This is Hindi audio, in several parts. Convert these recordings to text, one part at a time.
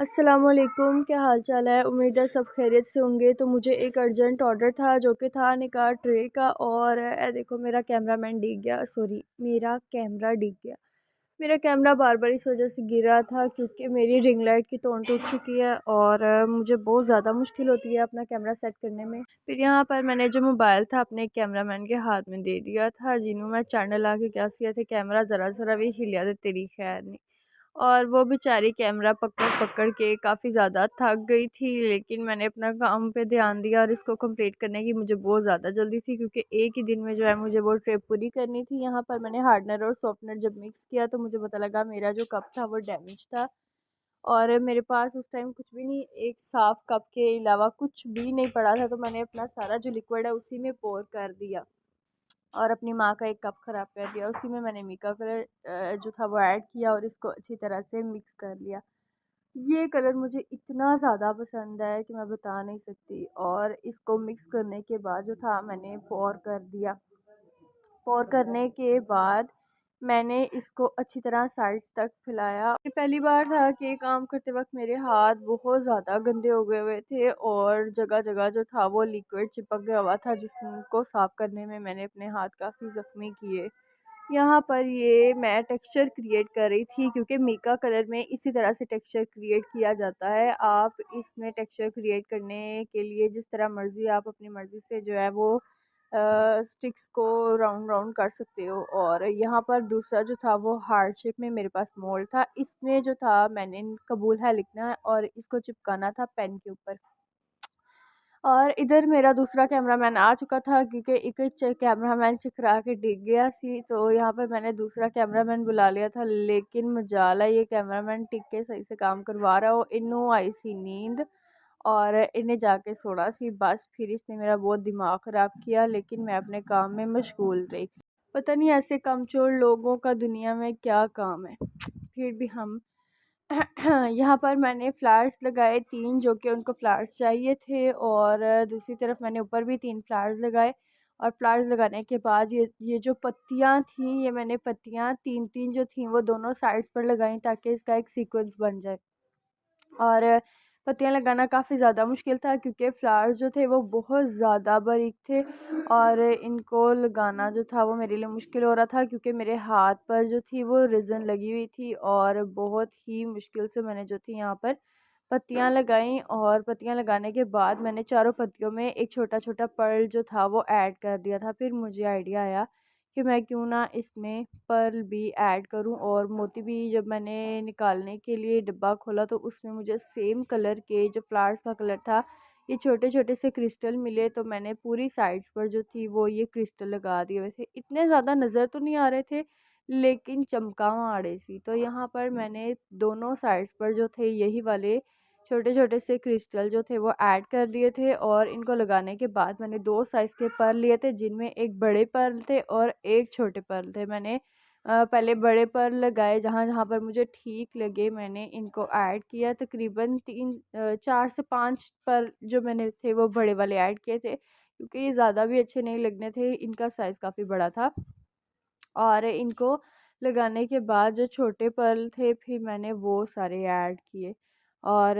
अस्सलामुअलैकुम, क्या हाल चाल है। उम्मीद है सब खैरियत से होंगे। तो मुझे एक अर्जेंट ऑर्डर था जो कि था निकाह ट्रे का। और देखो मेरा कैमरामैन डिग गया, सॉरी मेरा कैमरा डिग गया। मेरा कैमरा बार बार इस वजह से गिरा था क्योंकि मेरी रिंग लाइट की टोन टूट चुकी है और मुझे बहुत ज़्यादा मुश्किल होती है अपना कैमरा सेट करने में। फिर यहाँ पर मैंने जो मोबाइल था अपने कैमरामैन के हाथ में दे दिया था, जिन्हों मैं चैनल आके क्या किया थे, कैमरा ज़रा ज़रा भी हिलिया तो तेरी खैर नहीं। और वो बेचारी कैमरा पकड़ पकड़ के काफ़ी ज़्यादा थक गई थी, लेकिन मैंने अपना काम पे ध्यान दिया और इसको कंप्लीट करने की मुझे बहुत ज़्यादा जल्दी थी क्योंकि एक ही दिन में जो है मुझे वो ट्रिप पूरी करनी थी। यहाँ पर मैंने हार्डनर और सॉफ्टनर जब मिक्स किया तो मुझे पता लगा मेरा जो कप था वो डैमेज था और मेरे पास उस टाइम कुछ भी नहीं, एक साफ़ कप के अलावा कुछ भी नहीं पड़ा था। तो मैंने अपना सारा जो लिक्विड है उसी में पोर कर दिया और अपनी माँ का एक कप ख़राब कर दिया। उसी में मैंने मीका कलर जो था वो ऐड किया और इसको अच्छी तरह से मिक्स कर लिया। ये कलर मुझे इतना ज़्यादा पसंद है कि मैं बता नहीं सकती। और इसको मिक्स करने के बाद जो था मैंने पोर कर दिया। पोर करने के बाद मैंने इसको अच्छी तरह साइड्स तक फैलाया। ये पहली बार था कि ये काम करते वक्त मेरे हाथ बहुत ज़्यादा गंदे हो गए हुए थे और जगह जगह जो था वो लिक्विड चिपक गया हुआ था, जिसको साफ़ करने में मैंने अपने हाथ काफ़ी ज़ख्मी किए। यहाँ पर ये मैं टेक्सचर क्रिएट कर रही थी क्योंकि मीका कलर में इसी तरह से टेक्सचर क्रिएट किया जाता है। आप इसमें टेक्सचर क्रिएट करने के लिए जिस तरह मर्ज़ी आप अपनी मर्ज़ी से जो है वो स्टिक्स को राउंड राउंड कर सकते हो। और यहाँ पर दूसरा जो था वो हार्ट शेप में मेरे पास मोल्ड था, इसमें जो था मैंने कबूल है लिखना है और इसको चिपकाना था पेन के ऊपर। और इधर मेरा दूसरा कैमरामैन आ चुका था क्योंकि एक कैमरामैन चकरा के डिग गया सी, तो यहाँ पर मैंने दूसरा कैमरामैन बुला लिया था। लेकिन मजाला ये कैमरामैन टिक के सही से काम करवा रहा हो, इनू आई सी नींद और इन्हें जाके सोना सी। बस फिर इसने मेरा बहुत दिमाग ख़राब किया, लेकिन मैं अपने काम में मशगूल रही। पता नहीं ऐसे कमचोर लोगों का दुनिया में क्या काम है। फिर भी हम यहाँ पर मैंने फ्लावर्स लगाए 3, जो कि उनको फ्लावर्स चाहिए थे। और दूसरी तरफ मैंने ऊपर भी 3 फ्लावर्स लगाए। और फ्लावर्स लगाने के बाद ये जो पत्तियाँ थीं, ये मैंने पत्तियाँ 3-3 जो थीं वो दोनों साइड्स पर लगाई ताकि इसका एक सीक्वेंस बन जाए। और पत्तियाँ लगाना काफ़ी ज़्यादा मुश्किल था क्योंकि फ्लावर्स जो थे वो बहुत ज़्यादा बारीक थे और इनको लगाना जो था वो मेरे लिए मुश्किल हो रहा था क्योंकि मेरे हाथ पर जो थी वो रिज़न लगी हुई थी। और बहुत ही मुश्किल से मैंने जो थी यहाँ पर पत्तियाँ लगाई। और पत्तियाँ लगाने के बाद मैंने चारों पत्तियों में एक छोटा छोटा पर्ल जो था वो ऐड कर दिया था। फिर मुझे आइडिया आया कि मैं क्यों ना इसमें पर्ल भी ऐड करूं। और मोती भी जब मैंने निकालने के लिए डब्बा खोला तो उसमें मुझे सेम कलर के जो फ्लावर्स का कलर था ये छोटे छोटे से क्रिस्टल मिले। तो मैंने पूरी साइड्स पर जो थी वो ये क्रिस्टल लगा दिए हुए थे। इतने ज़्यादा नज़र तो नहीं आ रहे थे लेकिन चमकावा आ रही सी। तो यहाँ पर मैंने दोनों साइड्स पर जो थे यही वाले छोटे छोटे से क्रिस्टल जो थे वो ऐड कर दिए थे। और इनको लगाने के बाद मैंने 2 साइज़ के पर्ल लिए थे, जिनमें एक बड़े पर्ल थे और एक छोटे पर्ल थे। मैंने पहले बड़े पर्ल लगाए, जहाँ जहाँ पर मुझे ठीक लगे मैंने इनको ऐड किया। तकरीबन 4 से 5 पर्ल जो मैंने थे वो बड़े वाले ऐड किए थे क्योंकि ये ज़्यादा भी अच्छे नहीं लगने थे, इनका साइज़ काफ़ी बड़ा था। और इनको लगाने के बाद जो छोटे पर्ल थे फिर मैंने वो सारे ऐड किए। और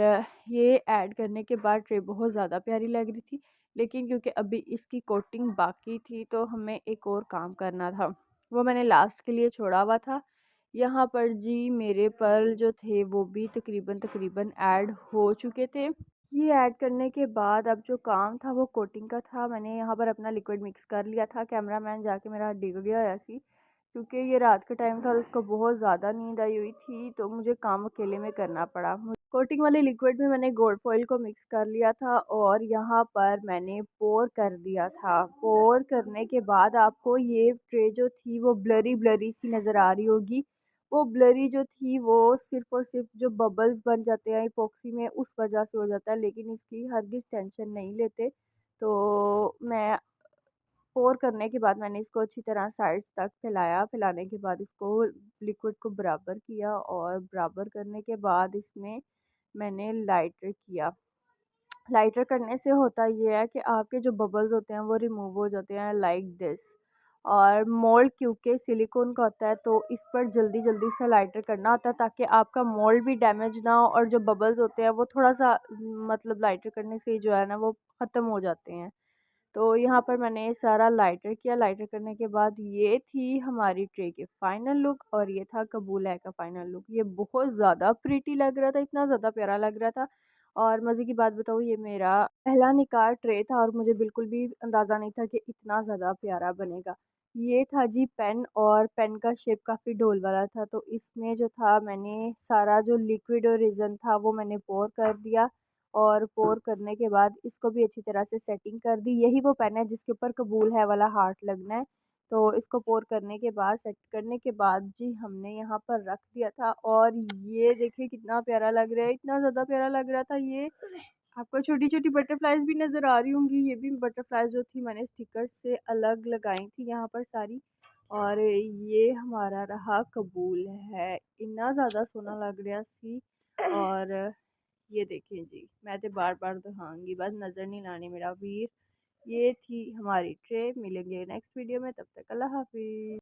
ये ऐड करने के बाद ट्रे बहुत ज़्यादा प्यारी लग रही थी, लेकिन क्योंकि अभी इसकी कोटिंग बाकी थी तो हमें एक और काम करना था, वो मैंने लास्ट के लिए छोड़ा हुआ था। यहाँ पर जी मेरे पर्ल जो थे वो भी तकरीबन तकरीबन ऐड हो चुके थे। ये ऐड करने के बाद अब जो काम था वो कोटिंग का था। मैंने यहाँ पर अपना लिक्विड मिक्स कर लिया था। कैमरामैन जाके मेरा डिग गया ऐसी क्योंकि ये रात का टाइम था और उसको बहुत ज़्यादा नींद आई हुई थी, तो मुझे काम अकेले में करना पड़ा। कोटिंग वाले लिक्विड में मैंने गोल्ड फॉइल को मिक्स कर लिया था और यहाँ पर मैंने पोर कर दिया था। पोर करने के बाद आपको ये ट्रे जो थी वो ब्लरी ब्लरी सी नज़र आ रही होगी। वो ब्लरी जो थी वो सिर्फ़ और सिर्फ जो बबल्स बन जाते हैं इपॉक्सी में उस वजह से हो जाता है, लेकिन इसकी हरगिज़ टेंशन नहीं लेते। तो मैं पोर करने के बाद मैंने इसको अच्छी तरह साइड्स तक फैलाया। फैलाने के बाद इसको लिक्विड को बराबर किया और बराबर करने के बाद इसमें मैंने लाइटर किया। लाइटर करने से होता ये है कि आपके जो बबल्स होते हैं वो रिमूव हो जाते हैं लाइक दिस। और मोल्ड क्योंकि सिलिकॉन का होता है तो इस पर जल्दी जल्दी से लाइटर करना होता है ताकि आपका मोल्ड भी डैमेज ना हो और जो बबल्स होते हैं वो थोड़ा सा मतलब लाइटर करने से जो है ना वो ख़त्म हो जाते हैं। तो यहाँ पर मैंने सारा लाइटर किया। लाइटर करने के बाद ये थी हमारी ट्रे की फ़ाइनल लुक और ये था कबूल है का फ़ाइनल लुक। ये बहुत ज़्यादा प्रिटी लग रहा था, इतना ज़्यादा प्यारा लग रहा था। और मज़े की बात बताऊँ, ये मेरा पहला निकाह ट्रे था और मुझे बिल्कुल भी अंदाज़ा नहीं था कि इतना ज़्यादा प्यारा बनेगा। ये था जी पेन, और पेन का शेप काफ़ी डोल वाला था, तो इसमें जो था मैंने सारा जो लिक्विड और रेज़न था वो मैंने पोर कर दिया। और पोर करने के बाद इसको भी अच्छी तरह से सेटिंग कर दी। यही वो पेन है जिसके ऊपर कबूल है वाला हार्ट लगना है। तो इसको पोर करने के बाद, सेट करने के बाद जी हमने यहाँ पर रख दिया था, और ये देखिए कितना प्यारा लग रहा है, इतना ज़्यादा प्यारा लग रहा था ये। आपको छोटी-छोटी बटरफ्लाइज़ भी नज़र आ रही होंगी। ये भी बटरफ्लाइज़ जो थी मैंने स्टिकर से अलग लगाई थी यहाँ पर सारी। और ये हमारा रहा कबूल है। इतना ज़्यादा सोहना लग रहा सी। और ये देखें जी, मैं तो बार-बार दिखाऊँगी, बस नज़र नहीं लानी मेरा वीर। ये थी हमारी ट्रे। मिलेंगे नेक्स्ट वीडियो में, तब तक अल्लाह हाफ़िज़।